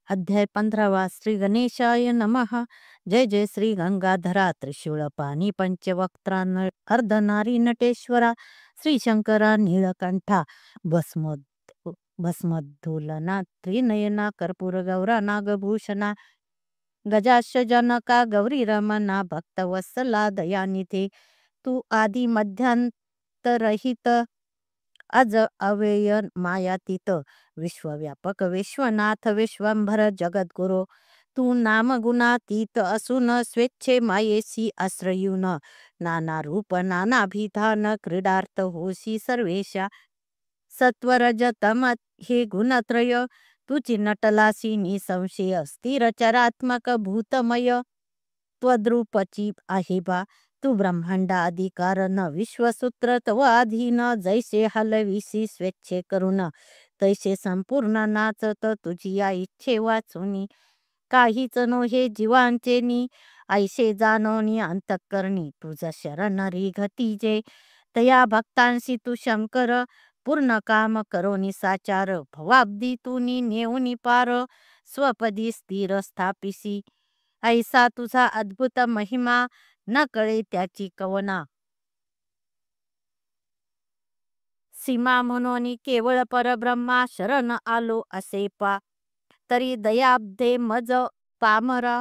अध्याय 15 श्री गणेशाय नमः। जय जय श्री गंगाधरा त्रिशूळ पाणी पंचवक्त्रा अर्धनारी नटेश्वरा श्री शंकरा नीळकंठा भस्मोद्धूलना त्रिनयना कर्पूर गौरा नागभूषणा गजाश जनका गौरी रमणा भक्तवत्सला दयानिधे तू आदि मध्यांतरहित अज अव्यय मायातीत विश्वव्यापक विश्वनाथ विश्वंभर जगद्गुरु तू नाम गुणातीत असून स्वेच्छे मायेसी आश्रयून नाना रूप नाना भिधान क्रीडार्थ होशी सर्वेशा सत्वरज तम हे गुणत्रय तुझी नटलासी निसंशय स्थिर चरात्मक भूतमय त्वद्रूपची आहे बा तू ब्रह्मांडादि कारण विश्वसूत्र तव अधीन जैसे हलविसी स्वेच्छे करून तैसे संपूर्ण नाचत तुझी या इच्छे वाचुनी काहीच नो हे जीवांचे नी ऐसे जाणोनी अंतःकरणी तुझ शरण रिघती जे तया भक्तांशी तू शंकर पूर्ण काम करोनी साचार भवाब्दी तुनी नेऊनी पार स्वपदी स्थिर स्थापिसी ऐसा तुझा अद्भुत महिमा न कळे त्याची कवना सीमा म्हणून केवळ परब्रह्मा शरण आलो असे पा तरी दयाब्दे मज पामरा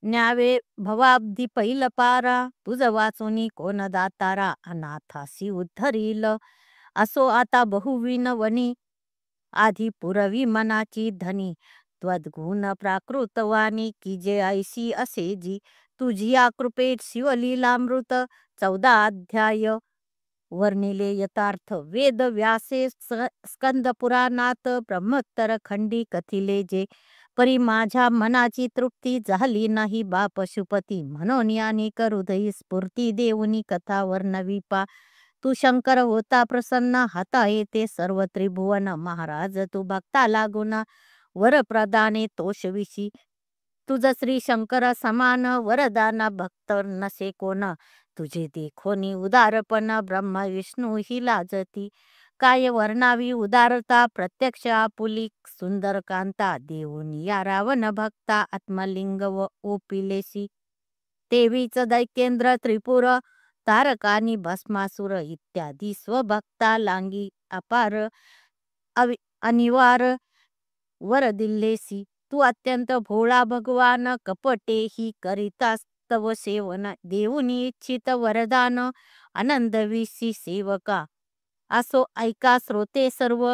न्यावे भवाब्दी पैल पारा तुझ वाचुनी कोण दातारा अनाथासी उद्धरील असो आता बहुविन वनी आधी पुरवी मनाची धनी त्वद्गुण प्राकृतवाणी की जे ऐसी असे जी तुझी कृपेत शिवलीलामृत 14 अध्याय वर्णिले यथार्थ वेद व्यासे स्कंद पुराणात ब्रह्मोत्तर खंडी कथिले जे परी माझ्या मनाची तृप्ती झाली नाही बा पशुपती म्हणून यानिक हृदयी स्फूर्ती देऊनी कथा वर्णवी पा तू शंकर होता प्रसन्न हाता येते सर्व त्रिभुवन महाराज तू भक्ता लागून वर प्रदाने तोषविशी तुझ श्री शंकर समान वरदान भक्त नसे कोण तुझे देखोनी उदारपण ब्रह्म विष्णू ही लाजती काय वर्णावी उदारता प्रत्यक्ष आपुली सुंदर कांता देऊनी या रावण भक्ता आत्मलिंग व ओपिलेसी देवीच दैत्येंद्र त्रिपुर तारकानी भस्मासुर इत्यादी स्वभक्ता लांगी अपार अनिवार वर दिल्लेसी तू अत्यंत भोळा भगवान कपटे ही करिता तव सेवन देऊनी इच्छित वरदान आनंदविसी सेवका असो ऐका श्रोते सर्व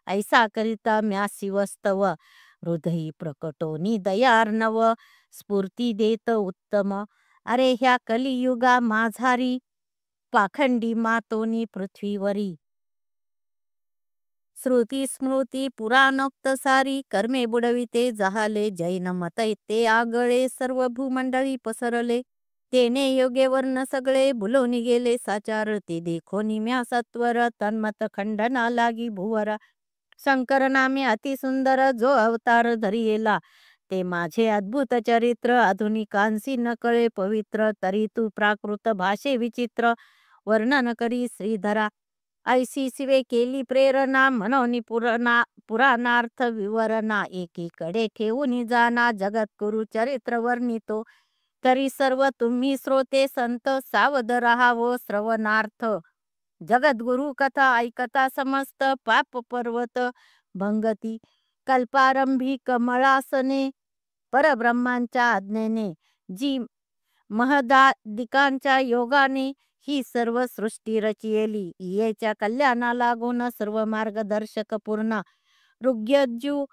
ऐसा करिता म्यासी वस्तव हृदयी प्रकटोनी दयार्णव स्फूर्ती देत उत्तम अरे ह्या कलियुगा माझारी पाखंडी मातोनी पृथ्वीवरी श्रुती स्मृती पुराणोक्त सारी कर्मे बुडविते जहाले जैन मत ते आगळे सर्व भूमंडळी पसरले तेने योगे वर्ण सगळे बुलोनी गेले साचार ते देखोनी म्या सत्वर तन्मत खंडना लागी भुवरा शंकर नामे अतिसुंदर जो अवतार धरियेला ते माझे अद्भुत चरित्र आधुनिकांसी न कळे पवित्र तरी तू प्राकृत भाषे विचित्र वर्णन करी श्रीधरा ऐसी शिवे केली प्रेरणा मनोनी पुराणार्थ विवरणा एकीकडे ठेवून जाना जगद्गुरु चरित्र वर्णितो तरी सर्व तुम्ही श्रोते संत सावध राहावो श्रवणार्थ जगद्गुरु कथा ऐकता समस्त पाप पर्वत भंगती कल्पारंभी कमळासने परब्रह्मांच्या आज्ञेने जी महदादिकांच्या योगाने ही सर्व सृष्टी रचियेली येच्या कल्याणा लागून सर्व मार्गदर्शक पूर्ण ऋग्यजु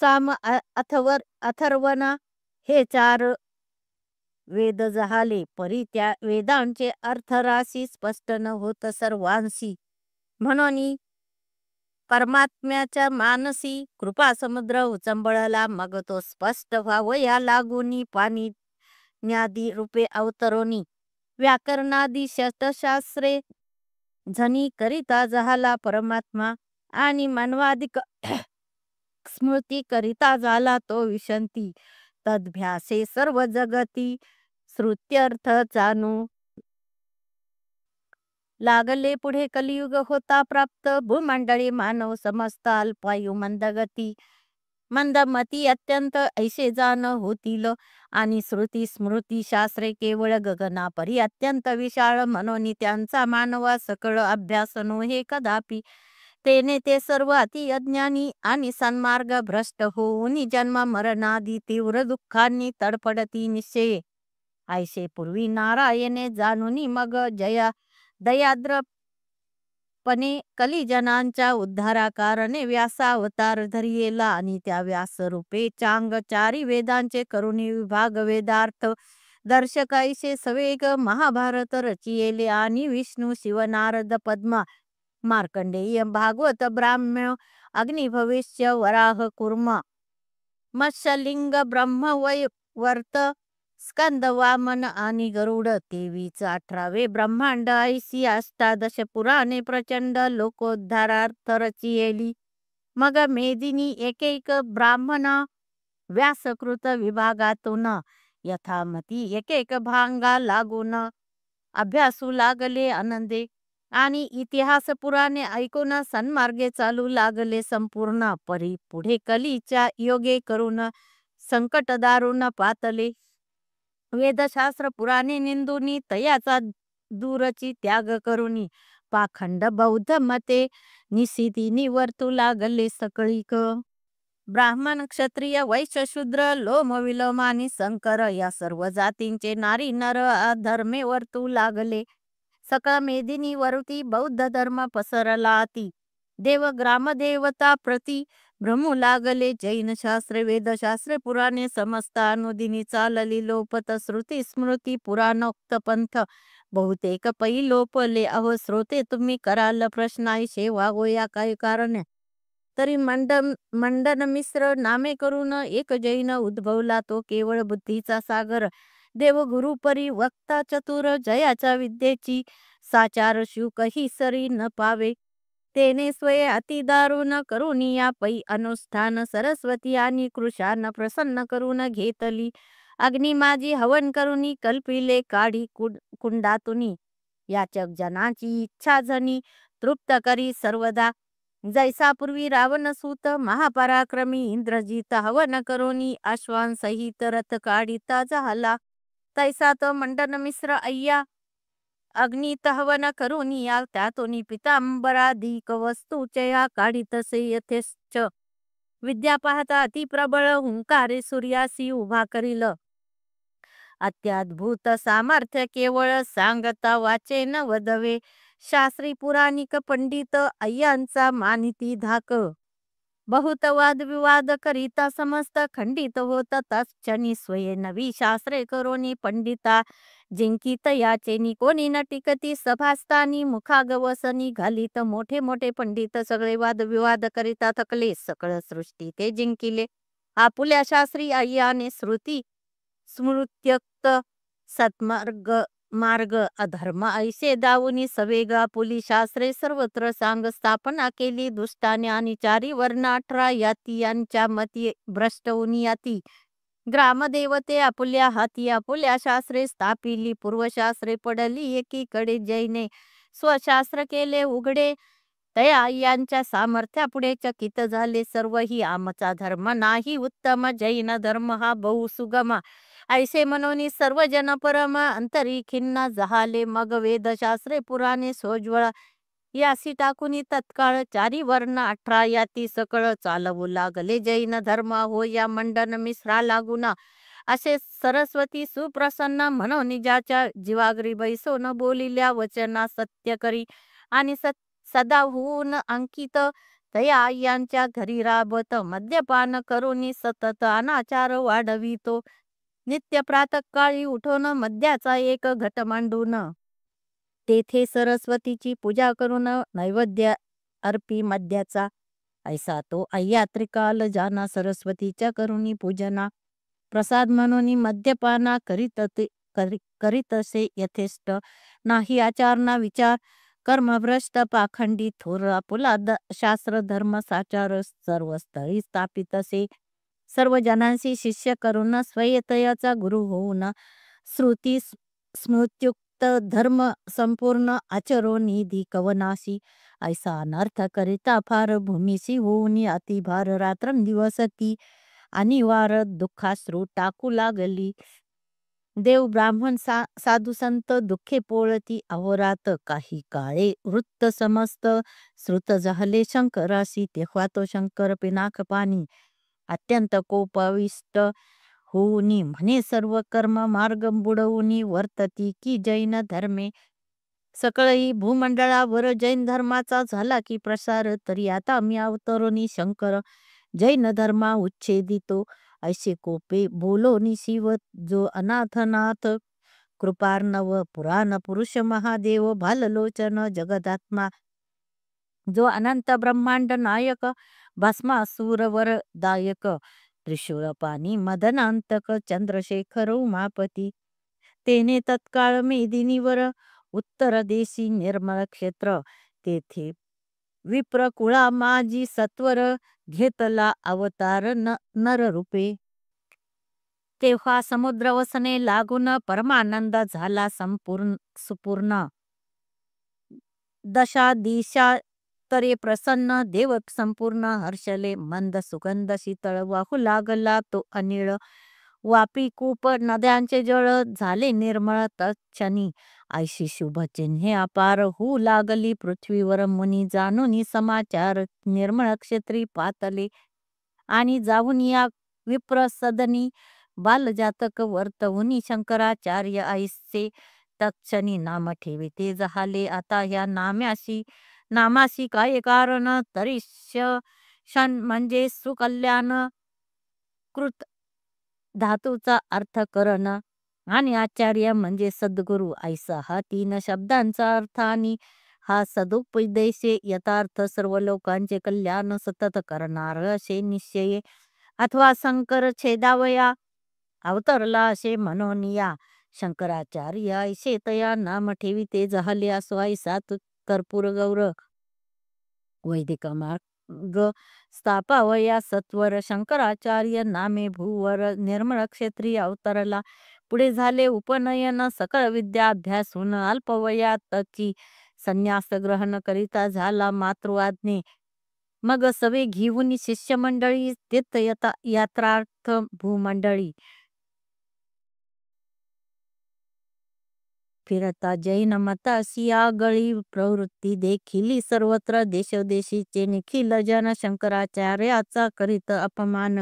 साम अथर्वण हे 4 वेद जहाले परी त्या वेदांचे अर्थराशी स्पष्ट न होत सर्वांशी म्हणून परमात्म्याच्या मानसी कृपा समुद्र उचंबळला मग तो स्पष्ट व्हावया लागूनी पाणी ज्ञादी रूपे अवतरोनी व्याकरणादी शतशास्त्रे झनी करिता जहाला परमात्मा आणि मानवादिक स्मृती करिता झाला तो विशंती तद्भ्यासे सर्व जगती श्रुत्यर्थ जाणू लागले पुढे कलियुग होता प्राप्त भूमंडळी मानव समस्त अल्पायू मंदगती मंदमती अत्यंत ऐसे जाण होतील, आणि श्रुती स्मृती शास्त्रे केवळ गगनापरी अत्यंत विशाळ, म्हणून त्यांचा मानवा सकळ अभ्यास नोहे कदापि. तेने ते सर्व अति अज्ञानी आणि सन्मार्ग भ्रष्ट होऊन जन्म मरणादी तीव्र दुःखांनी तडफडती निश्चये. ऐसे पूर्वी नारायणे जाणूनी मग दयाद्रपणे कलिजनांच्या उद्धाराकारणे व्यासा अवतार धरियेला, आणि त्या व्यासरूपे चांग चारी वेदांचे करुणी विभाग वेदार्थ दर्शक ऐसे सवेग महाभारत रचियेले, आणि विष्णू शिव नारद पद्मा मार्कंडेय भागवत ब्राह्म्य अग्नि भविष्य वराह कुर्म मत्स्यलिंग ब्रह्म वर्त स्कंद वामन आणि गरुड, 23-18 ब्रह्मांड ऐसी अष्टादश पुराणे प्रचंड लोकोद्धारार्थ रचियेली. मग मेदिनी एक ब्राह्मणा व्यासकृत विभागातून यथामती एक भांगा लागून अभ्यासू लागले आनंदे, आणि इतिहास पुराणे ऐकून सन्मार्गे चालू लागले संपूर्ण. परी पुढे कलीच्या योगे करून संकट दारुण पातले. वेदशास्त्र पुराणे निंदुनी तयाचा दूरची त्याग करुनी, पाखंड बौद्ध मते निशितीनी वर्तू लागले सकळीक. ब्राह्मण क्षत्रिय वैश्य शूद्र लोम विलोम आणि संकर या सर्व जातींचे नारी नर अधर्मे वर्तू लागले. सकळ मेदिनी वरुती बौद्ध धर्म पसरला अति. देव ग्रामदेवता प्रति भ्रमू लागले. जैन शास्त्रे वेदशास्त्रे पुराणे समस्त अनुदिनी चालली लोपत. श्रुती स्मृती पुराणोक्त पंथ बहुतेक पै लोपले. अहो श्रोते तुम्ही कराल प्रश्न शेवा गोया काय कारण. तरी मंडन मिश्र नामे करून एक जैन उद्भवला, तो केवळ बुद्धीचा सागर. देव गुरु परी वक्ता चतुर, जयाच्या विद्येची साचार शुकही सरी न पावे. तेने स्वये अति दारुण करून या पै अनुष्ठान, सरस्वती आणि कृशान प्रसन्न करून घेतली. अग्नी माझी हवन करुनी कल्पिले काढी कुंडातुनी. याचक जनाची इच्छा जनी तृप्त करी सर्वदा. जैसा पूर्वी रावण सूत महापराक्रमी इंद्रजित हवन करोनी अश्वांसहित रथ काढिता झाला, तैसा तो मंडन मिश्र अय्या अग्नीत हवन करोनी या त्यातोनी पितांबराधिक वस्तूचया काढितसे यथेश्च. विद्या पाहता अति प्रबळ हुंकारे सूर्यासी उभा करील. अत्याद्भुत सामर्थ्य केवळ सांगता वाचे न वदवे. शास्त्री पुराणिक पंडित अय्यांचा मानिती धाक. बहुत वाद विवाद करिता समस्त खंडित होत. तत्क्षणी स्वये नवी शास्त्रे करोनी पंडिता जिंकित याचेनी. कोणी न टिकती सभास्थानी मुखागवसनी घालीत. मोठे मोठे पंडित सगळे वाद विवाद करिता थकले. सकळ सृष्टी ते जिंकिले. आपुल्या शास्त्री अय्याने श्रुती स्मृत्युक्त मार्ग अधर्म ऐसे दावुनी सवेग आपुली शास्त्रे सर्वत्र सांग स्थापना केली. दुष्टाने आणि चारी वर्ण 18 याती यांच्या मती भ्रष्ट उनियाती. ग्रामदेवते आपुल्या हाती आपुल्या शास्त्रे स्थापिली. पूर्वशास्त्रे पडली एकीकडे. जैने स्वशास्त्र केले उघडे. तया यांच्या सामर्थ्या पुढे चकित झाले सर्व. ही आमचा धर्म नाही उत्तम, जैन धर्म हा बहु सुगम. ऐसे म्हणून सर्व जन परम अंतरी खिन्न झाले. मग वेदशास्त्रे पुराणे सोज्वळ यासी टाकुनी तत्काळ चारी वर्ण 18 याती सकळ चालवू लागले. जैन धर्म हो या मंडन मिश्रा लागून. असे सरस्वती सुप्रसन्न म्हणून ज्याच्या जीवाग्री बैसोन बोलिल्या वचना सत्य करी, आणि सदा होऊन अंकित तया यांच्या घरी राबत. मद्यपान करून सतत अनाचार वाढवितो. नित्य प्रातःकाळी उठून मद्याचा एक घट मांडून तेथे सरस्वतीची पूजा करून नैवेद्य अर्पी मद्याचा. ऐसा तो अय्या त्रिकाल जाना सरस्वतीच्या करुणी पूजना. प्रसाद म्हणून मद्यपाना करीतसे यथेष्ट. नाही आचार ना विचार, कर्मभ्रष्ट पाखंडी थोर आपुला शास्त्र धर्म साचार. सर्व स्थळी स्थापितसे सर्व जनांशी शिष्य करून स्वयतयाचा गुरु होऊन श्रुती स्मृत्युक्त अत्यंत धर्म संपूर्ण आचरो निधी कवनाशी ऐसा अनर्थ करिता फार भूमीशी होऊनी अतिभार रात्रंदिवस ती अनिवार दुःखाश्रू टाकू लागली. देव ब्राह्मण साधू संत दुःखे पोळती अहोरात काही काळे वृत्त समस्त श्रुत झाले शंकराशी. तेव्हा तो शंकर पिनाक पाणी अत्यंत कोपाविष्ट होऊनी म्हणे सर्व कर्म मार्ग बुडवूनी वर्तती की जैन धर्मे. सकळही भूमंडळावर जैन धर्माचा झाला की प्रसार. तरी आता मी अवतरोनी शंकर जैन धर्मा उच्छेदितो. ऐसे कोपे बोलोनी शिव जो अनाथनाथ कृपार्णव पुराण पुरुष महादेव भाललोचन जगदात्मा जो अनंत ब्रह्मांड नायक भस्मासुरवर दायक त्रिशूळ पाणी मदनांतक चंद्रशेखर उमापती. तेने तत्काळ मेदिनीवर उत्तर देशी निर्मळ क्षेत्र तेथे विप्र कुळा माझी सत्वर घेतला अवतार नर रूपे. तेव्हा समुद्र वसने लागून परमानंद झाला संपूर्ण सुपूर्ण. दशा दिशा तरे प्रसन्न देव संपूर्ण हर्षले मंद सुगंध शीतळ वाहू लागला तो अनिळ. वापी कूप नद्यांचे जळ झाले निर्मळ तत्क्षणी. ऐशी शुभ चिन्हे अपार होऊ लागली पृथ्वीवर मुनी जाणून समाचार निर्मळ क्षेत्री पातले. आणि जाऊन या विप्र सदनी बालजातक वर्तवुनी शंकराचार्य ऐसे तत्क्षणी नाम ठेवी ते झाले आता ह्या नामाशी काय कारण. तरी शन म्हणजे सुकल्याण कृत धातूचा अर्थ करण आणि आचार्य म्हणजे सद्गुरु ऐसा हा 3 शब्दांचा अर्थ. आणि हा सदुपदेशे यथार्थ सर्व लोकांचे कल्याण सतत करणार असे निश्चये. अथवा शंकर छेदावया अवतरला असे म्हणून या शंकराचार्य ऐसे तया नाम ठेवी ते झाले असो. ऐसात कर्पूर गौर वैदिक मार्ग स्थापावया सत्वर शंकराचार्य नामे भूवर निर्मळ क्षेत्री अवतरला. पुढे झाले उपनयन सकळ विद्या अभ्यासून अल्पवयात त्याची संन्यास ग्रहण करिता झाला मातृआज्ञे. मग सवे घेऊन शिष्यमंडळी तीर्थयात्रार्थ भूमंडळी फिरता जैन मताशी आगळी प्रवृत्ती देखील सर्वत्र देशोदेशीचे निखिल जन शंकराचार्याचा करीत अपमान.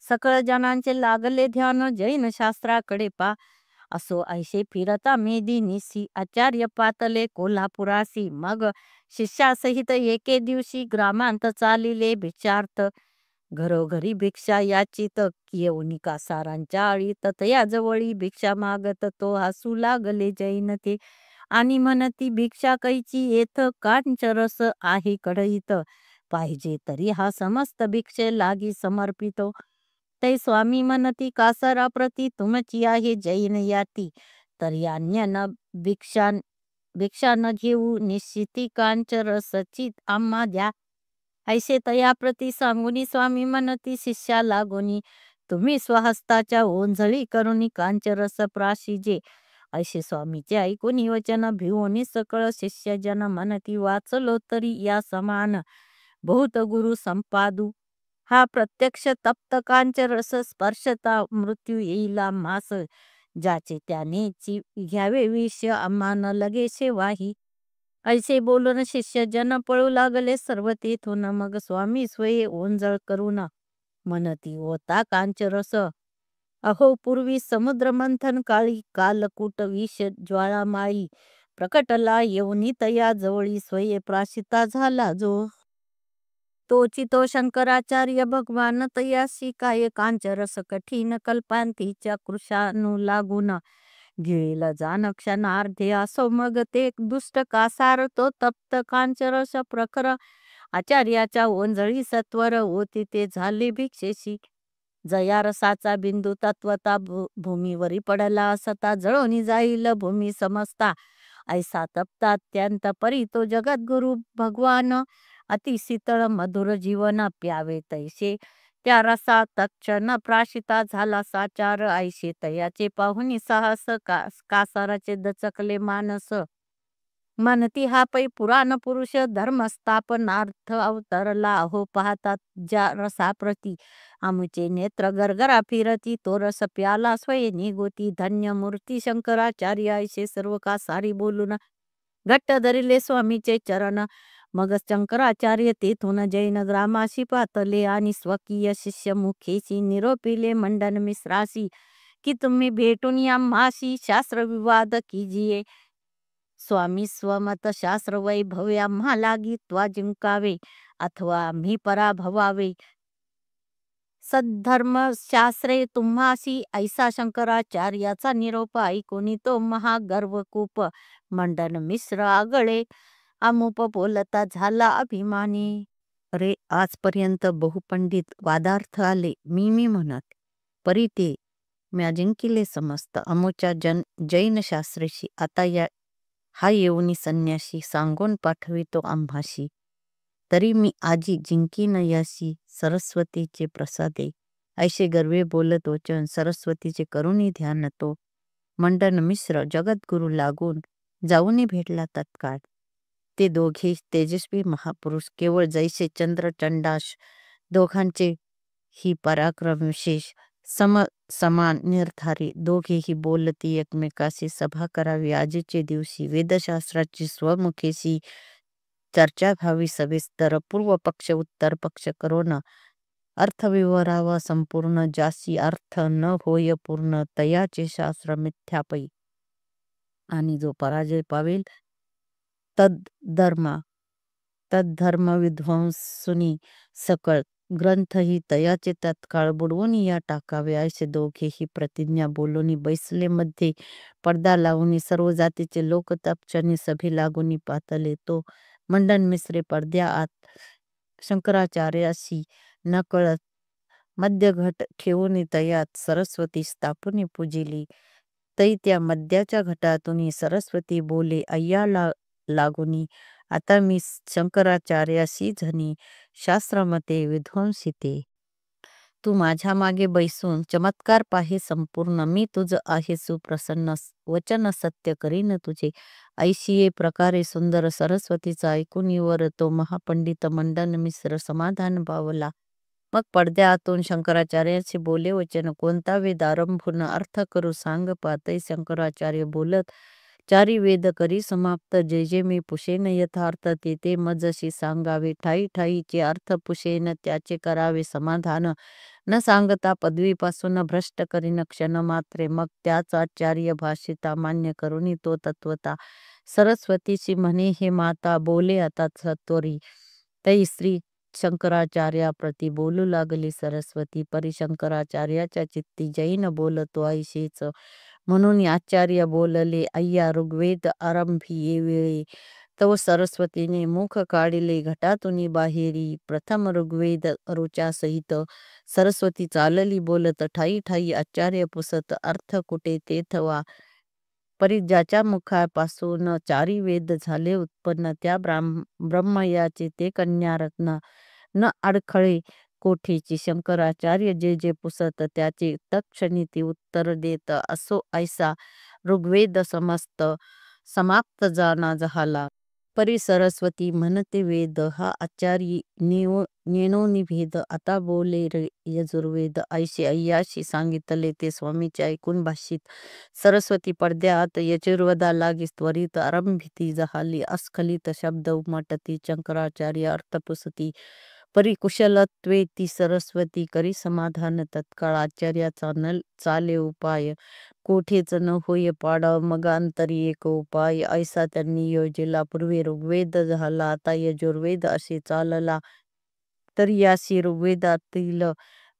सकळ जनांचे लागले ध्यान जैन शास्त्राकडे पा असो ऐसे फिरता मेदिनीसी आचार्य पातले कोल्हापुरासी. मग शिष्यासहित एके दिवशी ग्रामांत चालिले भिक्षार्थ. घरोघरी भिक्षा याचित येऊनी कासारांच्या आळीत तयाजवळी भिक्षा मागत तो हसू लागले जैन ते. आणि म्हणती भिक्षा कैची येथ कांचरस आहे कढईत. पाहिजे तरी हा समस्त भिक्षे लागी समर्पितो. ते स्वामी म्हणती कासाराप्रती तुमची आहे जैन याती. तरी अन्य न भिक्षा न घेऊ निश्चिती कांचरसची आम्हा द्या. ऐसे तयाप्रती सांगुनी स्वामी म्हणती शिष्या लागोनी तुम्ही स्वहस्ताच्या ओंझळी करुनी कांचरस प्राशिजे. ऐसे स्वामीचे ऐकून वचन भिवोनी सकळ शिष्यजन म्हणती वाचलो तरी या समान बहुत गुरु संपादू. हा प्रत्यक्ष तप्त कांचरस स्पर्शता मृत्यू येईला मास. ज्याचे त्याने घ्यावे विष आम्हान लगेचे वाही. ऐसे बोलून शिष्य जन पळू लागले सर्व तेथून. मग स्वामी स्वये ओंजळ करून म्हणती होता कांचरस. अहो पूर्वी समुद्र मंथन काळी कालकूट विष ज्वाळामाळी प्रकटला येऊनी तया जवळी स्वये प्राशिता झाला जो. तोची तो शंकराचार्य भगवान तयासी काय कांचरस कठीण कल्पांतीच्या कृशानु लागून गिळील जान क्षणार्धे असो. मग ते दुष्ट कासार तो तप्त कांचरस प्रखर आचार्याच्या ओंजळी सत्वर होती ते झाले भिक्षेशी. जया रसाचा बिंदू तत्वता भूमीवरी पडला असता जळोनी जाईल भूमी समजता. ऐसा तप्ता अत्यंत परी तो जगद्गुरु भगवान अति शीतळ मधुर जीवन प्यावे तैसे त्या रसा तक्षण प्राशिता झाला साचार ऐशे तयाचे पाहुनी साहस कासाराचे दचकले मानस म्हणती हा पै पुराण पुरुष धर्मस्थापनार्थ अवतरला अहो पाहतात ज्या रसाप्रती आमुचे नेत्र गरगरा फिरती तो रस प्याला स्वये निगोती धन्य मूर्ती शंकराचार्य ऐसे सर्व का सारी बोलून घट्ट धरिले स्वामीचे चरण मग शंकराचार्य तेथून जैन ग्रामाशी पातले आणि स्वकीय शिष्य मुखेशी निरोपिले मंडन मिश्रासी की तुम्ही भेटून या माशी शास्त्र विवाद कीजिये स्वामी स्वमत शास्त्र वैभव आम्हा लागी त्वा जिंकावे अथवा आम्ही पराभवावे सद्धर्म शास्त्रे तुम्हासी ऐसा शंकराचार्याचा निरोप ऐकून तो महागर्वकूप मंडन मिश्र आगळे अमुप बोलता झाला अभिमानी. अरे आजपर्यंत बहुपंडित वादार्थ आले मी म्हणत परी ते म्या जिंकिले समस्त अमुच्या जैन शास्त्रेशी आता हा येऊनी संन्याशी सांगून पाठवितो आम्हाशी तरी मी आजी जिंकीन याशी सरस्वतीचे प्रसादे ऐसे गर्वे बोलत वचन सरस्वतीचे करुणी ध्यान तो मंडन मिश्र जगद्गुरु लागून जाऊनी भेटला तत्काळ. ते दोघे तेजस्वी महापुरुष केवळ जैसे चंद्र चंडाश दोघांचे ही पराक्रम विशेष समान निर्धारी दोघेही बोलती एकमेकाशी सभा करावी आजीचे दिवशी वेदशास्त्राची स्वमुखेशी चर्चा व्हावी सविस्तर पूर्व पक्ष उत्तर पक्ष करून अर्थविवरावा संपूर्ण जासी अर्थ न होय पूर्ण तयाचे शास्त्र मिथ्यापै आणि जो पराजय पावेल तद्धर्म विध्वंसुनी सकळ ग्रंथही तयाचे तत्काळ बुडवून या टाकावे ऐसे दोघेही प्रतिज्ञा बोलूनी बैसले मध्ये पडदा लावून सर्व जातीचे लोक तपचनी सभे लागून पातले तो मंडन मिश्रे पडद्या आत शंकराचार्याशी नकळत मध्यघट ठेवून तयात सरस्वती स्थापून पूजिली तै त्या मध्याच्या घटातून सरस्वती बोले अय्या लागुनी आता मी शंकराचार्याशी झनी शास्त्रमते विध्वंसिते तू माझ्या मागे बैसून चमत्कार पाहे संपूर्ण मी तुझ आहे सुप्रसन्न वचन सत्य करीन तुझे ऐशिये प्रकारे सुंदर सरस्वतीचा ऐकून वर तो महापंडित मंडन मिश्र समाधान पावला. मग पडद्यातून शंकराचार्याचे बोले वचन कोणता वेद आरंभून अर्थ करू सांग पातई शंकराचार्य बोलत चारी वेद करी समाप्त जे जे मी पुशेन यथार्थ ते मजशी सांगावे ठाई ठाईचे अर्थ पुशेन त्याचे करावे समाधान न सांगता पदवीपासून भ्रष्ट करीन क्षण मात्रे मग त्याच आचार्य भाषिता मान्य करुनी तो तत्वता सरस्वतीची म्हणे हे माता बोले आता सत्वरी तै श्री शंकराचार्याप्रती बोलू लागली सरस्वती परी शंकराचार्याच्या चित्ती जैन बोलतो ऐशीच म्हणून आचार्य बोलले अय्या ऋग्वेद आरंभी ये वेळे तव सरस्वतीने मुख काढिले घटातून बाहेरी प्रथम ऋग्वेद रुचा सहित सरस्वती चालली बोलत ठाई ठाई आचार्य पुसत अर्थ कुठे तेथवा परी ज्याच्या मुखापासून चारी वेद झाले उत्पन्न त्या ब्रह्मयाचे ते कन्यारत्न न अडखळे कोठेची शंकराचार्य जे जे पुसत त्याचे तत्क्षणी ती उत्तर देत असो ऐसा ऋग्वेद समस्त समाप्त जाना झाला. परी सरस्वती म्हणते वेद हा आचार्य नेणोनी भेद आता बोले यजुर्वेद ऐसे अय्याशी सांगितले ते स्वामीचे ऐकून भाषित सरस्वती पडद्यात यजुर्वेदा लागी त्वरित आरंभिती झाली अस्खलित शब्द उमटती शंकराचार्य अर्थपुसती परी कुशलत्वे ती सरस्वती करी समाधान तत्काळ आचार्याचा न चाले उपाय कोठेच न होय पाड मग अंतरी एक उपाय ऐसा त्यांनी योजिला पूर्वी ऋग्वेद झाला आता यजुर्वेद असे चालला तर यासी ऋग्वेदातील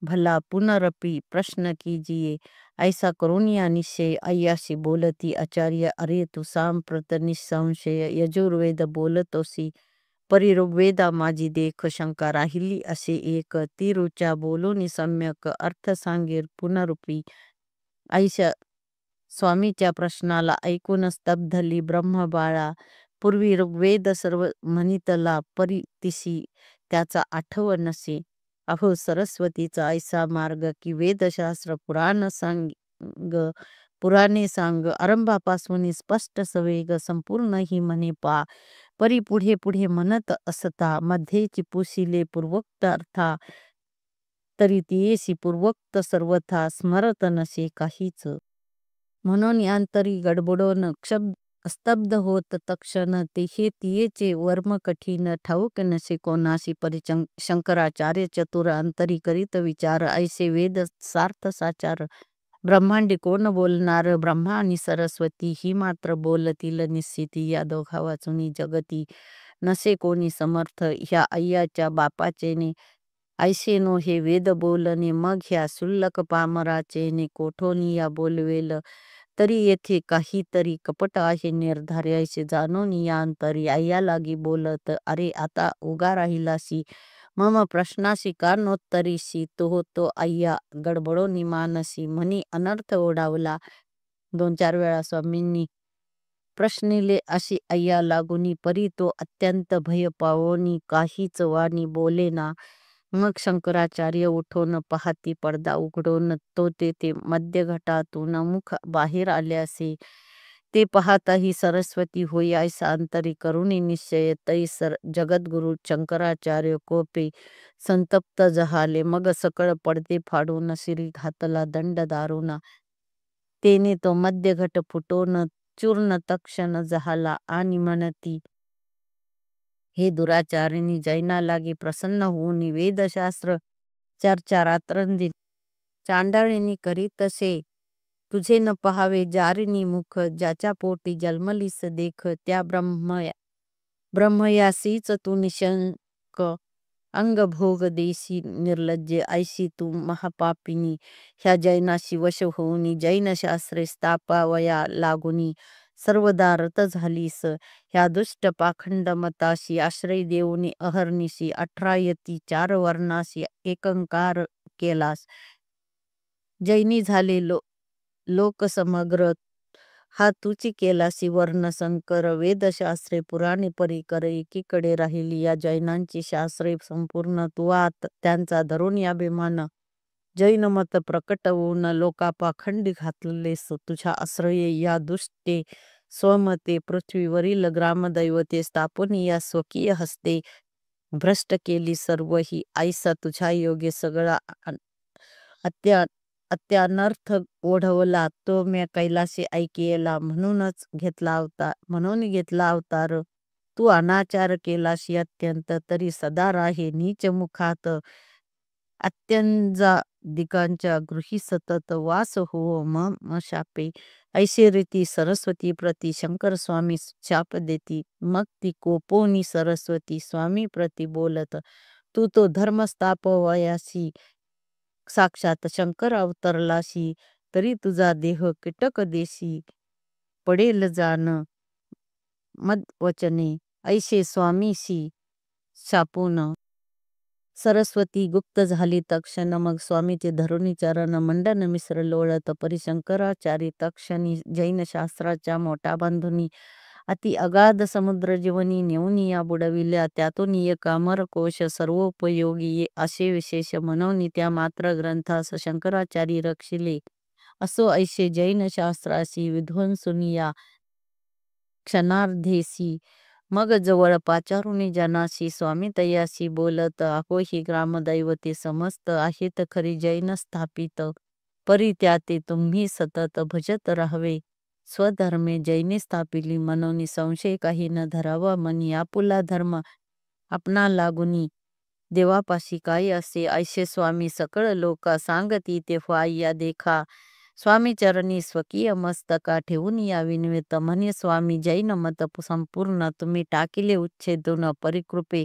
भला पुनरपी प्रश्न कीजिये ऐसा करून या निश्चय अय्याशी बोलती आचार्य अरे तू सांप्रत निसंशय यजुर्वेद बोलतोसी परी ऋग्वेदा माझी देख शंका राहिली असे एक ती रुचा बोलून सम्यक अर्थ सांगेल पुनरुपी ऐशा स्वामीच्या प्रश्नाला ऐकून स्तब्धली ब्रह्मबाळा पूर्वी ऋग्वेद सर्व म्हणितला परी तिशी त्याचा आठव नसे अहो सरस्वतीचा ऐसा मार्ग की वेदशास्त्र पुराणे सांग आरंभापासून स्पष्ट सवेग संपूर्ण ही म्हणे पा परी पुढे पुढे म्हणत असता मध्ये पुसिले पूर्वोक्त अर्था तरी तियेसी पूर्वोक्त सर्वथा स्मरत नसे काहीच. म्हणून यांतरी गडबडोन स्तब्ध होत तक्षण ते हे तियेचे वर्म कठीण ठाऊक नसे कोणाशी परी शंकराचार्य चतुर अंतरी करीत विचार ऐसे वेद सार्थ साचार ब्रह्मांडी कोण बोलणार ब्रह्मा आणि सरस्वती ही मात्र बोलतील निश्चिती या दोघा वाचुनी जगती नसे कोणी समर्थ ह्या अय्याच्या बापाचे ने ऐसे नो हे वेद बोलणे मग ह्या शुल्लक पामराचे ने कोठोनी या बोलवेल तरी येथे काहीतरी कपट आहे निर्धार्य ऐसे जाणून या अंतरी अय्या लागी बोलत अरे आता उगा राहिलासी मम प्रश्नाशी का नोत्तरीशी तो अय्या गडबडोनी मानसी म्हणी अनर्थ ओढावला. 2-4 वेळा स्वामींनी प्रश्निले अशी अय्या लागुनी परी तो अत्यंत भय पावोनी काहीच वाणी बोलेना. मग शंकराचार्य उठून पाहती पडदा उघडून तो तेथे मध्य घटातून मुख बाहेर आल्यासे ते पाहताही सरस्वती होई ऐसा अंतरी करुणी निश्चय तै जगद्गुरु शंकराचार्य कोपे संतप्त जहाले मग सकळ पडदे फाडून शिरी घातला दंड दारुणा तेने तो मध्य घट फुटून चूर्ण तक्षण जहाला आणि म्हणती हे दुराचारिणी जैना लागी प्रसन्न होऊन वेदशास्त्र चर्चा रात्रंदिन चांडाळीनी करीत तसे तुझे न पहावे जारिनी मुख ज्याच्या पोटी जन्मलीस देख त्या ब्रह्मयासीच तू निशंक अंग भोग देशी निर्लज्जे ऐशी तू महापापिनी ह्या जैनाशी वश होऊनी जैन शास्त्रे स्थापावया लागुनी सर्वदा रत झालीस ह्या दुष्ट पाखंड मताशी आश्रय देऊनी अहर्निशी 18 यती 4 वर्णाशी एकंकार केलास जैनी झाले लोक समग्र हा तुची केलासी वर्ण संकर वेदशास्त्रे पुराणे परिकर एकीकडे राहिली या जैनांची शास्त्रे संपूर्ण तू त्यांचा धरून अभिमान जैन मत प्रकट होऊन लोकापाखंडी घातलेस तुझ्या आश्रये या दुष्टे स्वमते पृथ्वीवरील ग्रामदैवते स्थापून या स्वकीय हस्ते भ्रष्ट केली सर्व ही ऐसा तुझ्या योगे सगळा अत्यानर्थ ओढवला तो म्या कैलासी ऐकेला म्हणून घेतला अवतार तू अनाचार केलाशी अत्यंत तरी सदा राहे नीच मुखात अत्यंजा दिगांच्या गृही सतत वास हो मम शापे ऐसे रीती सरस्वती प्रती शंकर स्वामी शाप देती मग ती कोपोनी सरस्वती स्वामी प्रती बोलत तू तो धर्म स्थापवयासी साक्षात शंकर अवतरलाशी तरी तुझा देह कीटक देशी पडेल जाण मद वचने ऐसे स्वामीशी शापून सरस्वती गुप्त झाली तक्षण मग स्वामीचे धरुणी चरण मंडन मिश्र लोळत परिशंकराचारी तक्षणी जैन शास्त्राच्या मोठा बांधुनी अति अगाध समुद्र जीवनी नेऊनी या बुडविल्या त्यातून एक अमर कोश सर्वोपयोगी असे विशेष म्हणून त्या मात्र ग्रंथास शंकराचार्य रक्षिले असो ऐसे जैन शास्त्राशी विध्वंसुनी या क्षणार्धेसी मग जवळ पाचारुणी जनाशी स्वामी तयाशी बोलत अहो ही ग्रामदैवते समस्त आहेत खरी जैन स्थापित परी त्याते तुम्ही सतत भजत राहावे स्वधर्मे जैने स्थापिली मनोनी संशय काही न धरावा मनी आपुला धर्म आपणा लागुनी देवापाशी काय असे ऐसे स्वामी सकळ लोका सांगती तेव्हा या देखा स्वामी चरणी स्वकीय मस्तका ठेवून या विनवित म्हणे स्वामी जैन मत संपूर्ण तुम्ही टाकिले उच्छेदून परिकृपे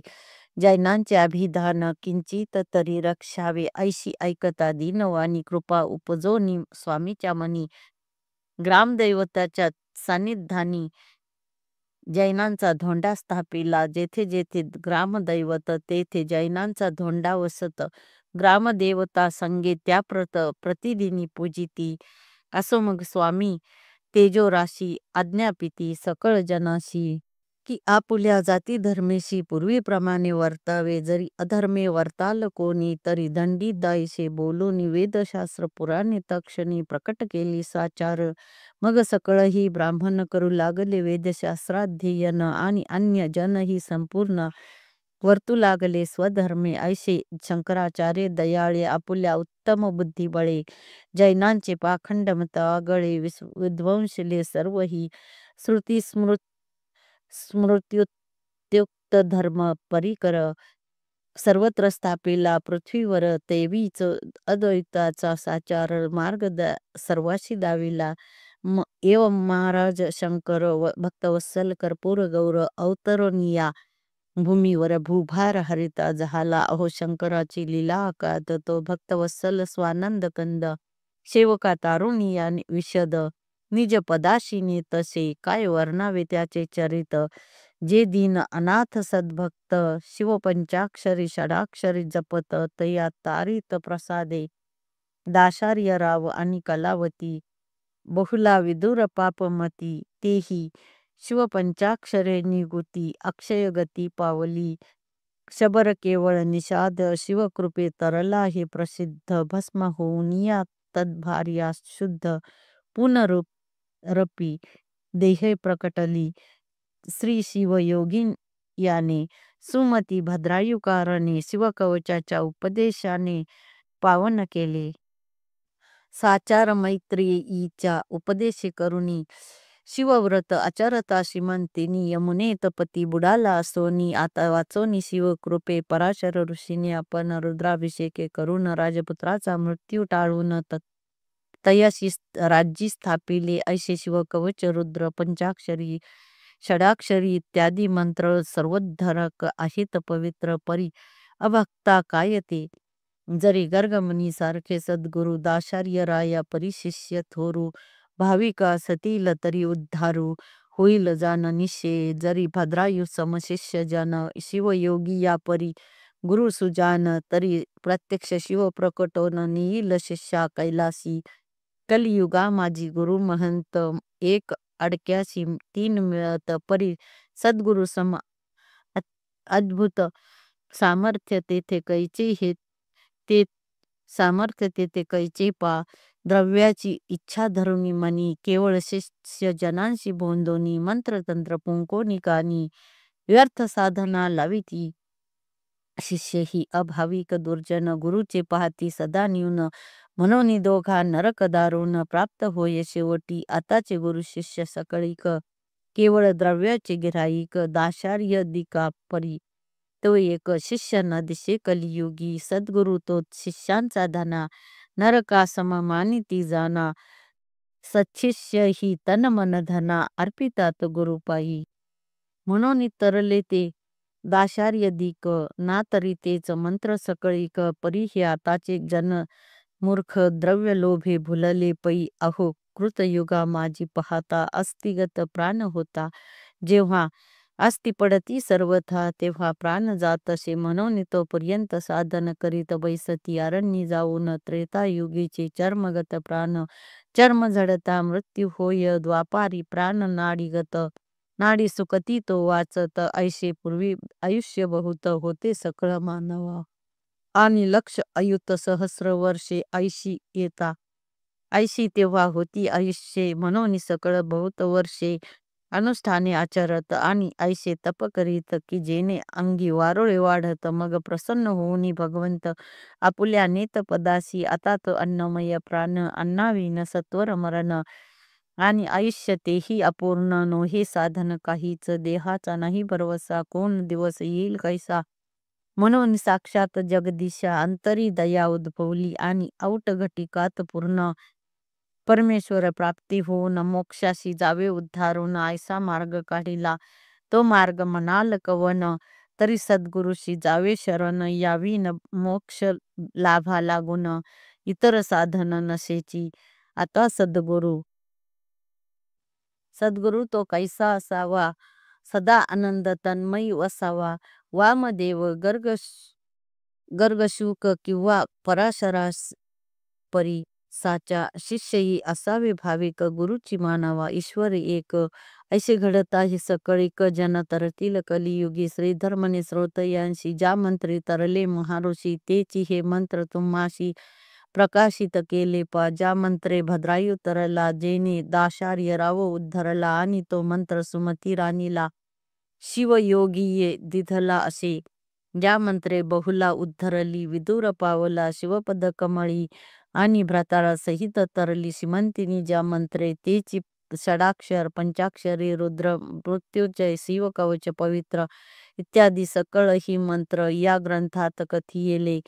जैनांचे अभिधान किंचित तरी रक्षावे ऐशी ऐकता दीनवाणी कृपा उपजोनी स्वामीच्या मनी ग्रामदैवताच्या सान्निध्यानी जैनांचा धोंडा स्थापिला जेथे जेथे ग्रामदैवत तेथे जैनांचा धोंडा वसत ग्रामदेवता संगे त्या प्रतिदिनी पूजिती असो मग स्वामी तेजो राशी आज्ञापिती सकळ जनाशी की आपुल्या जाती धर्मेशी पूर्वीप्रमाणे वर्तावे, जरी अधर्मे वर्ताल कोणी तरी दंडी दायसे बोलून वेदशास्त्र पुराणे तक्षणी प्रकट केली साचार. मग सकळही ब्राह्मण करू लागले वेदशास्त्राध्ययन आणि अन्य जनही संपूर्ण वर्तू लागले स्वधर्मे. ऐसे शंकराचार्य दयाळे आपुल्या उत्तम बुद्धिबळे जैनांचे पाखंड मत आगळे विध्वंसले सर्वही श्रुती स्मृत्युक्त धर्म परिकर सर्वत्र स्थापिला पृथ्वीवर तेवीच अद्वैताचा साचार मार्ग सर्वाशी दाविला. एवं महाराज शंकर भक्तवत्सल कर्पूर गौर अवतरणीया भूमीवर भूभार हरिता झाला. अहो शंकराची लीला अकात तो भक्तवत्सल स्वानंद कंद सेवका तारुणीया विशद निज पदाशिनी तसे काय वर्णावे त्याचे चरित. जे दीन अनाथ सद्भक्त शिवपंचाक्षरी षडाक्षरी जपत तया तारित प्रसादे दाशार्य राव आणि कलावती बहुला विदुर पापमती तेही शिवपंचाक्षरे निगुती अक्षय गती पावली. शबर केवळ निषाद शिवकृपे तरला हे प्रसिद्ध भस्म होऊनिया तद्भार्या शुद्ध पुनरुपी देहे प्रकटली. श्री शिवयोगीन याने सुमती भद्रायुकारणे शिवकवचाच्या उपदेशाने पावन केले. साचार मैत्रेयीच्या उपदेशे करुणी शिवव्रत आचरता श्रीमंतिनी यमुनेत पती बुडाला असोनी. आता वाचोनी शिवकृपे पराशर ऋषीने आपण रुद्राभिषेके करून राजपुत्राचा मृत्यू टाळून तयाशी राज्य स्थापिले. ऐसे शिवकवच रुद्र पंचाक्षरी षडाक्षरी इत्यादी मंत्र सर्वोद्धरक आहेत पवित्र परी अभक्ता काय ते. जरी गर्गमुनी सारखे सद्गुरु दाशार्य राया परिशिष्य थोरू भाविक असतील तरी उद्धारू होईल जान निश्चय. जरी भद्रायु समशिष्य जन शिवयोगी या परी गुरु सुजान तरी प्रत्यक्ष शिव प्रकटोन नेईल शिष्या कैलासी. कलियुगा माझी गुरु महंत एक अडक्यासी तीन मिळत परी सद्गुरु सम अद्भुत सामर्थ्य तेथे कैचे हे ते सामर्थ्य तेथे कैचे पा. द्रव्याची इच्छा धरुनी मनी केवळ शिष्य जनांशी बोंदोनी मंत्रतंत्र पुंकोनी कानी व्यर्थ साधना लाविती. शिष्य ही अभाविक दुर्जन गुरुचे पाहती सदा न्यून म्हणून दोघा नरक दारुण प्राप्त होय शेवटी. आताचे गुरु शिष्य सकळीक केवळ द्रव्याचे गिराईक दाशार्य दिका परी तो एक शिष्य न दिशे कलियुगी. सद्गुरु तो शिष्यांचा धना नरका सम मानिती जाना. सच्छिष्य ही तन मन धना अर्पितात गुरुपायी. म्हणून तरले ते दाशार्य दिक ना तरी तेच मंत्र सकळीक परी हे आताचे जन मूर्ख द्रव्य लोभे भुलले पै. अहो कृतयुगा माझी पाहता अस्तिगत प्राण होता. जेव्हा अस्ति पडती सर्वथा तेव्हा प्राण जातसे. म्हणून तोपर्यंत साधन करीत बैसती अरण्य जाऊन त्रेतायुगीचे चर्मगत प्राण चर्म झडता मृत्यू होय द्वापारी. प्राण नाडीगत नाडी सुकती तो वाचत ऐसे पूर्वी आयुष्य बहुत होते सकळ मानवा. आणि लक्ष अयुत सहस्र वर्षे ऐशी येता ऐशी तेव्हा होती आयुष्ये. म्हणून सकळ बहुत वर्षे अनुष्ठाने आचरत आणि ऐसे तप करीत की जेणे अंगी वारोळे वाढत. मग प्रसन्न होऊनी भगवंत आपुल्या नेत पदासी. आता तो अन्नमय प्राण अन्नाविन सत्वर मरण आणि आयुष्य तेही अपूर्ण. नोहे साधन काहीच देहाचा नाही भरवसा कोण दिवस येईल कैसा. म्हणून साक्षात जगदीशा अंतरी दया उद्भवली आणि औट घटिकात पूर्ण परमेश्वर प्राप्ती होऊन मोक्षाशी जावे उद्धारून. ऐसा मार्ग काढिला तो मार्ग म्हणाल कवन तरी सद्गुरुशी जावे शरण यावी न मोक्ष लाभा लागून इतर साधन नसेची. आता सद्गुरु तो कैसा असावा सदा आनंद तन्मयी वसावा. वामदेव गर्गशुक किंवा पराशरास परी साचा शिष्यही असावे भाविक गुरुची मानावा ईश्वर एक ऐसे घडत आहे सकळिक जन तरतील कलियुगी श्रीधर्मने श्रोतयांशी ज्या मंत्री तरले महाऋषी तेची हे मंत्र तुम्हाशी प्रकाशित केले पा ज्या मंत्रे भद्रायू तरला जेने दाशार्य राव उद्धरला आणि तो मंत्र सुमती राणीला शिवयोगीये दिधला असे ज्या मंत्रे बहुला उद्धरली विदुर पावला शिवपद कमळी आणि भ्राताळा सहित तरली श्रीमंतिनी ज्या मंत्रे तेची षडाक्षर पंचाक्षरी रुद्र मृत्युंजय शिवकवच पवित्र इत्यादी सकळ ही मंत्र या ग्रंथात कथियेले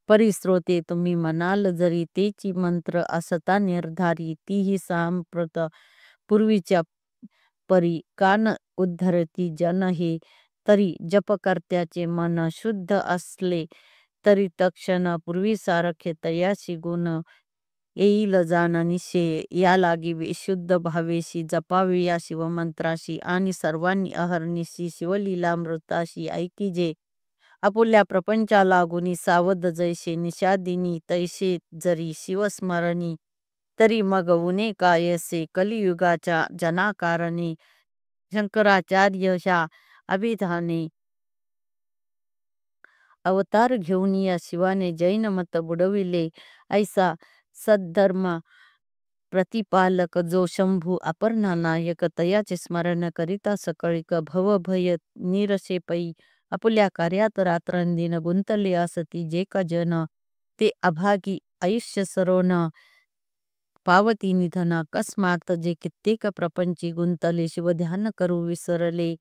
परिश्रोते तुम्ही म्हणाल जरी तेची मंत्र असता निर्धारी तीही सांप्रत पूर्वीच्या परी कान उद्धरती जन हे तरी जपकर्त्याचे मन शुद्ध असले तरी तक्षण पूर्वीसारखे तयाशी गुण येईल जाण निश्चय या लागी विशुद्ध भावेशी जपावे या शिवमंत्राशी आणि सर्वांनी अहर्निशी शिवलीलामृताशी ऐकी जे आपुल्या प्रपंचा लागुनी सावध जैसे निषादिनी तैसे जरी शिवस्मरणी तरी मग उने कायसे कलियुगाच्या जनाकारणे शंकराचार्य ह्या अभिधाने अवतार घेऊन या शिवाने जैन मत बुडविले ऐसा सद्धर्म प्रतिपालक जो शंभू अपर्णा नायक तयाचे स्मरण करिता सकळिक भवभय निरशे पै आपुल्या कार्यात रात्रंदिन गुंतले असती जे का जन ते अभागी आयुष्य सरोन पावती निधन अकस्मात जे कित्येक प्रपंची गुंतले शिवध्यान करू विसरले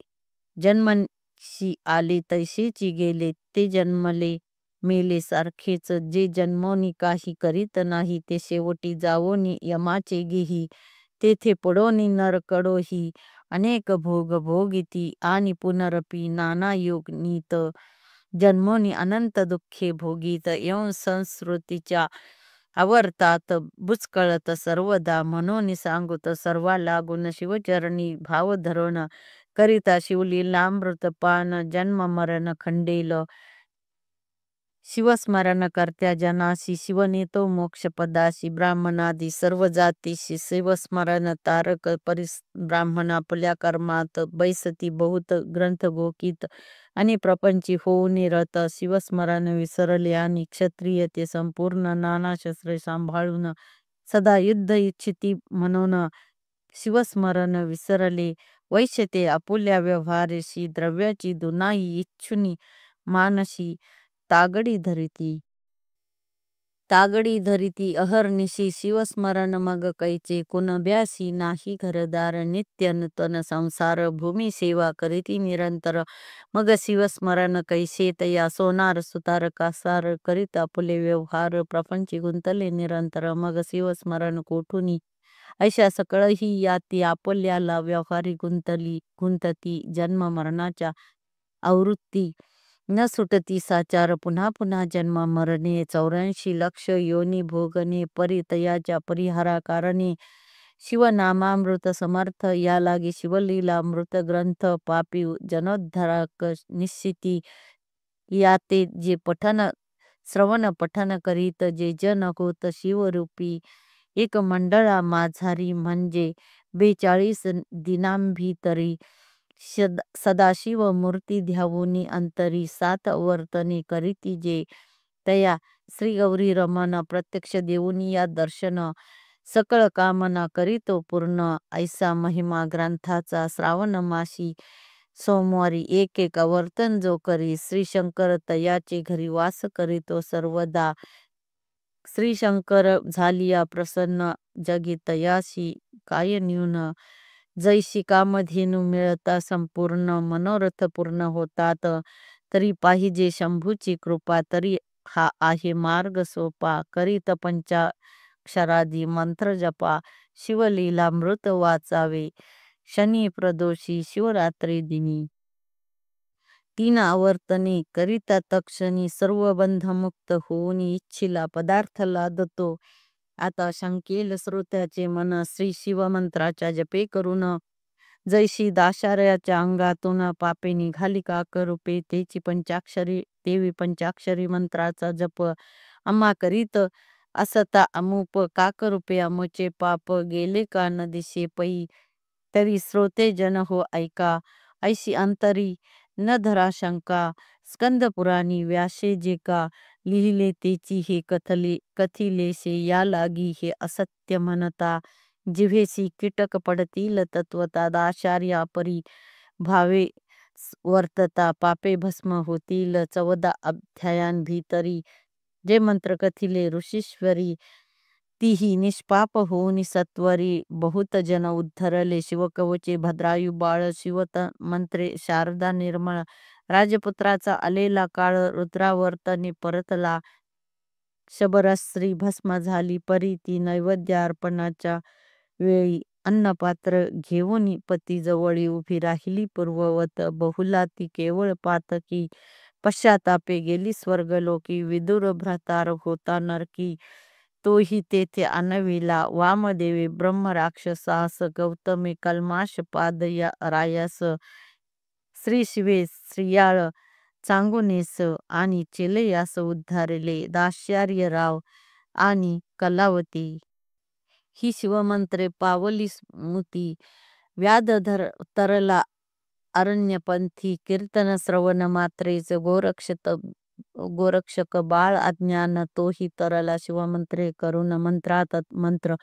जन्मशी आले तैसेची गेले ते जन्मले मेले सारखेच जे जन्मोनी काही करीत नाही ते शेवटी जावोनी यमाचे गेही तेथे पडोनी नरकडोही अनेक भोग भोगिती आणि पुनरपी नाना योग नीत जन्मोनी अनंत दुःखे भोगीत येऊन संस्कृतीच्या आवर्तात बुचकळत सर्वदा म्हणून सांगुत सर्वा लागून शिवचरणी भाव धरून करिता शिवलीलामृत पान जन्म मरण खंडेल शिवस्मरण करत्या जनासी शिवनेतो मोक्षपदासी ब्राह्मणादी सर्व जातीशी शिवस्मरण तारक परिस ब्राह्मण आपल्या कर्मात बैसती बहुत ग्रंथ गोकीत आणि प्रपंची होऊन रत शिवस्मरण विसरले आणि क्षत्रिय ते संपूर्ण नाना शस्त्रे सांभाळून सदा युद्ध इच्छिती म्हणून शिवस्मरण विसरले वैश्य ते आपुल्या व्यवहारेशी द्रव्याची दुनाई इच्छुनी मानसी तागडी धरिती अहर्निशी शिवस्मरण मग कैचे कुणब्यासी नाही घरदार नित्य नूतन संसार भूमी सेवा करीती निरंतर मग शिवस्मरण कैसे तया सोनार सुतार कासार करीत आपुले व्यवहार प्रपंची गुंतले निरंतर मग शिवस्मरण कोठुनी ऐशा सकळही याती आपुल्याला व्यवहारी गुंतती जन्म मरणाच्या आवृत्ती न सुटती साचार पुन्हा पुन्हा जन्म मरणे 84 लक्ष योनी भोगणे परितयाच्या परिहारा कारणे शिवनामामृत समर्थ या लागी शिवलीलामृत ग्रंथ पापी जनोद्धारक निश्चिती याते जे पठन श्रवण पठन करीत जे जन होत शिवरूपी एक मंडळा माझारी म्हणजे 42 दिनांभीतरी सदाशिव मूर्ती ध्यावुनी अंतरी 7 वर्तने करीती जे तया श्री गौरी रमन प्रत्यक्ष देऊनी या दर्शन सकळ कामना करीतो पूर्ण ऐसा महिमा ग्रंथाचा श्रावण मासी सोमवारी एक एक वर्तन जो करी श्री शंकर तयाचे घरी वास करीतो सर्वदा श्री शंकर झालिया प्रसन्न जगी तयाशी काय न्यून जैशी कामधेनू मिळता संपूर्ण मनोरथ पूर्ण होतात तरी पाहिजे शंभूची कृपा तरी हा आहे मार्ग सोपा करीत पंचाक्षरादी मंत्र जपा शिवलीलामृत वाचावे शनी प्रदोषी शिवरात्री दिनी 3 आवर्तने करिता तक्षणी सर्व बंधमुक्त होऊन इच्छिला पदार्थ लादतो आता शंकेल श्रोत्याचे मन श्री शिवमंत्राच्या जपे करून जैशी दाशार्याच्या अंगातून पापे निघाली काकरूपे तेची पंचाक्षरी देवी पंचाक्षरी मंत्राचा जप आम्हा करीत असता अमुप काकरूपे अमुचे पाप गेले का न दिशे पै तरी श्रोते जन हो ऐका ऐशी अंतरी न धरा शंका स्कंद पुराणी व्यासे जे का लिहिले तेची हे कथिलेसे या लागी हे असत्य म्हणता जिव्हेसी कीटक पडतील तत्वता दाचार्या परी भावे वर्तता पापे भस्म होतील 14 अध्यायांभीतरी जे मंत्र कथिले ऋषीश्वरी तीही निष्पाप होऊन सत्वरी बहुत जन उद्धरले शिवकवचे भद्रायू बाळ शिवत मंत्रे शारदा निर्मळ राजपुत्राचा आलेला काळ रुद्रावर्तने परतला शबरश्री भस्म झाली परी ती नैवेद्य अर्पणाच्या वेळी अन्नपात्र घेऊन पतीजवळी उभी राहिली पूर्ववत बहुला ती केवळ पातकी पश्चातापे गेली स्वर्गलोकी विदुर भ्रातार होता नरकी तोही तेथे आणविला वामदेवी ब्रह्म राक्षसास गौतमी कल्माश पाद रायास श्री शिवे श्रियाळ चांगुनेस आणि चिलयास उद्धारले दाश्यार्य राव आणि कलावती ही शिवमंत्रे पावली स्मृती व्याधधर तरला अरण्यपंथी कीर्तन श्रवण मात्रेच गोरक्षक बाळ अज्ञान तोही तरला शिवमंत्रे करुण मंत्रात मंत्र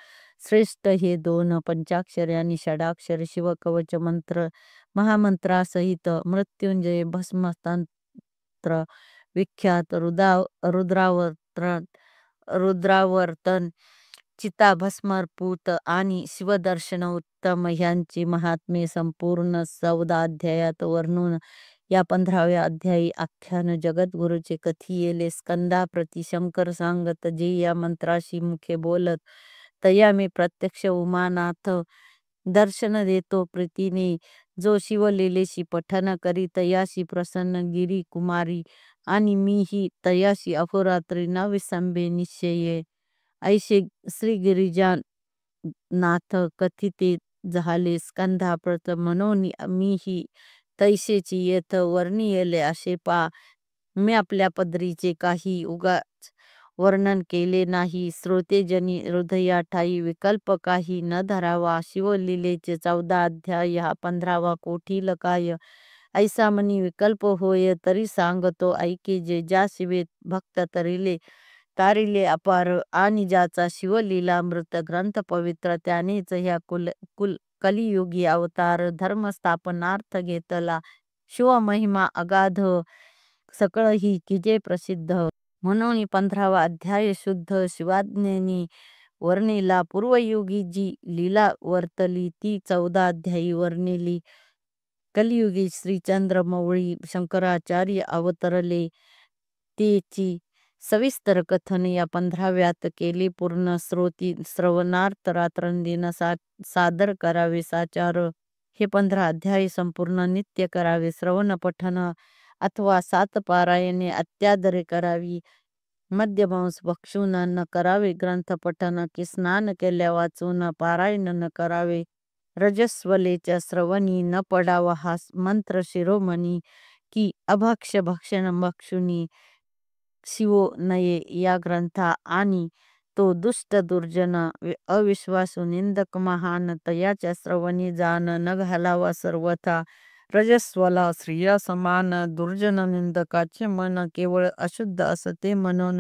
श्रेष्ठ हे 2 पंचाक्षरी आणि षडाक्षर शिवकवच मंत्र महामंत्रासहित मृत्युंजय भस्मतंत्र विख्यात रुद्रावर्तन चिता भस्मपूत आणि शिवदर्शन उत्तम ह्यांची महात्मे संपूर्ण 14 अध्यायात वर्णून या 15व्या अध्यायी आख्यान जगद्गुरूचे कथियेले स्कंदा प्रति शंकर सांगत जे या मंत्राशी मुखे बोलत तया मी प्रत्यक्ष उमानाथ दर्शन देतो प्रीतीने जो शिवलीलेशी पठन करी तयाशी प्रसन्न गिरी कुमारी आणि मीही तयाशी अहोरात्री न विसंबे निश्चये ऐशे श्री गिरिजा नाथ कथिते झाले स्कंधा प्रत मनोनी मीही तैसेची येथ वर्णियले असे पा मी आपल्या पदरीचे काही उगाच वर्णन केले नाही श्रोतेजनी हृदया ठाई विकल्प काही न धरावा शिवलीलेचे 14 अध्याय हा 15वा कोठील काय ऐसा मनी विकल्प होय तरी सांगतो ऐके जे ज्या शिवे भक्त तारिले अपार आणि ज्याचा शिवलीलामृत ग्रंथ पवित्र त्यानेच ह्या कलियुगी अवतार धर्मस्थापनार्थ घेतला शिवमहिमा अगाध सकळ ही किजे प्रसिद्ध म्हणून 15वा अध्याय शुद्ध शिवाज्ञेनी वर्णिला पूर्वयुगी जी लीला वर्तली ती 14 अध्यायी वर्णिली कलियुगी श्रीचंद्रमौळी शंकराचार्य अवतरले तेची सविस्तर कथन या 15व्यात केले पूर्ण श्रवणार्थ रात्रंदिन सादर करावे साचार हे 15 अध्याय संपूर्ण नित्य करावे श्रवण पठन अथवा 7 पारायणे अत्यादरे करावी मध्यमांस भक्षून न करावे ग्रंथ पठन की स्नान केल्या वाचून पारायण न करावे रजस्वलेच्या श्रवणी न पडावा हा मंत्र शिरोमणी की अभक्ष भक्षण भक्षुनी शिवो नये या ग्रंथा आणि तो दुष्ट दुर्जन अविश्वासू निंदक महान तयाच्या श्रवणी जाण न घालावा सर्वथा रजस्वला स्त्रिया समान दुर्जन निंदकाचे मन केवळ अशुद्ध असते म्हणून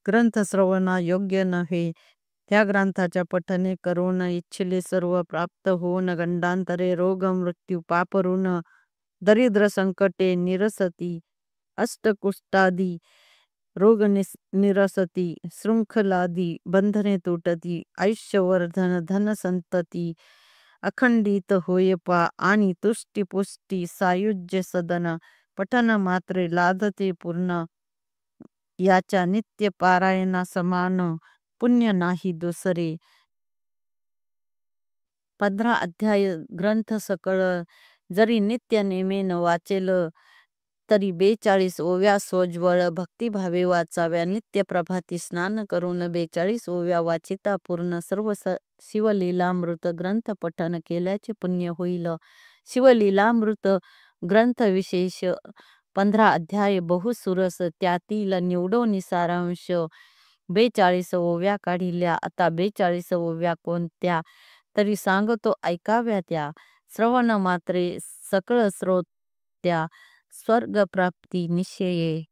ग्रंथ श्रवणा योग्य नव्हे त्या ग्रंथाच्या पठने करून इच्छिले सर्व प्राप्त होऊन गंडांतरे रोग मृत्यू पाप ऋण दरिद्र संकटे निरसती अष्टकुष्टादी रोग निरसती शृंखलादी बंधने तुटती आयुष्यवर्धन धन संतती अखंडित होय पा आणि तुष्टी पुष्टी सायुज्य सदन पठन मात्रे लादते पूर्ण याच्या नित्य पारायणा समान पुण्य नाही दुसरे 15 अध्याय ग्रंथ सकळ जरी नित्य नेमेन वाचेल तरी 42 ओव्या सोज्वळ भक्तिभावे वाचाव्या नित्य प्रभाती स्नान करून 42 ओव्या वाचिता पूर्ण सर्व शिवलीलामृत ग्रंथ पठन केल्याचे पुण्य होईल शिवलीलामृत ग्रंथ विशेष 15 अध्याय बहुसुरस त्यातील निवडोनी सारांश 42 ओव्या काढिल्या आता 42 ओव्या कोणत्या तरी सांगतो ऐकाव्या त्या श्रवण मात्रे सकळ श्रोत्या स्वर्गप्राप्ती निश्चये